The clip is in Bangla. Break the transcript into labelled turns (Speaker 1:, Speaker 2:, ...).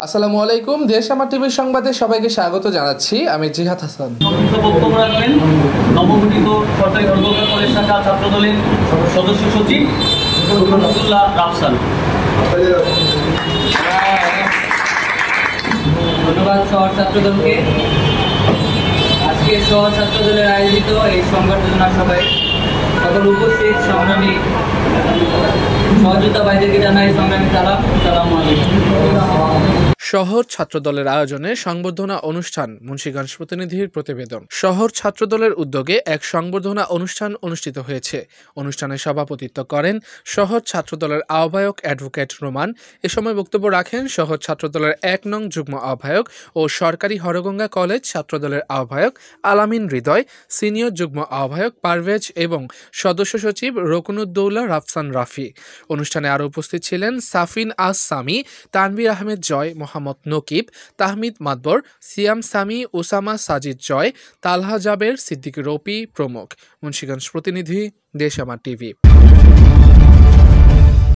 Speaker 1: আসসালামু আলাইকুম। দেশ আমার টিভির সংবাদে সবাইকে স্বাগত জানাচ্ছি। আমি জিহাদ হাসান।
Speaker 2: বক্তব্য রাখবেন নবগঠিত সরকারি কর্মকর্তা কলেজ শাখা ছাত্রদলের সদস্য সচিব নজরুল্লাহ রাফসান।
Speaker 3: ধন্যবাদ শহর ছাত্রদলকে। আজকে শহর ছাত্রদলের আয়োজিত এই সংবর্ধনা সভায় সকল উপস্থিত সংগ্রামী সহযোদ্ধা ভাইদেরকে জানাই সংগ্রামী সালাম। আসসালামু আলাইকুম।
Speaker 1: শহর ছাত্রদলের আয়োজনে সংবর্ধনা অনুষ্ঠান। মুন্সিগঞ্জ প্রতিনিধির প্রতিবেদন। শহর ছাত্রদলের উদ্যোগে এক সংবর্ধনা অনুষ্ঠান অনুষ্ঠিত হয়েছে। অনুষ্ঠানে সভাপতিত্ব করেন শহর ছাত্রদলের আহ্বায়ক অ্যাডভোকেট রোমান। এ সময় বক্তব্য রাখেন শহর ছাত্রদলের ১ নং যুগ্ম আহ্বায়ক ও সরকারি হরগঙ্গা কলেজ ছাত্রদলের আহ্বায়ক আলামিন হৃদয়, সিনিয়র যুগ্ম আহ্বায়ক পারভেজ এবং সদস্য সচিব রকুনুদ্দৌলা রাফসান রাফি। অনুষ্ঠানে আরও উপস্থিত ছিলেন সাফিন আস সামি, তানভীর আহমেদ জয়, মোহাম্মদ নকিব, তাহমিদ মাদবর, সিয়াম সামি, ওসামা সাজিদ জয়, তালহা জাবের, সিদ্দিক রপি প্রমুখ। মুন্সিগঞ্জ প্রতিনিধি, দেশ আমার টিভি।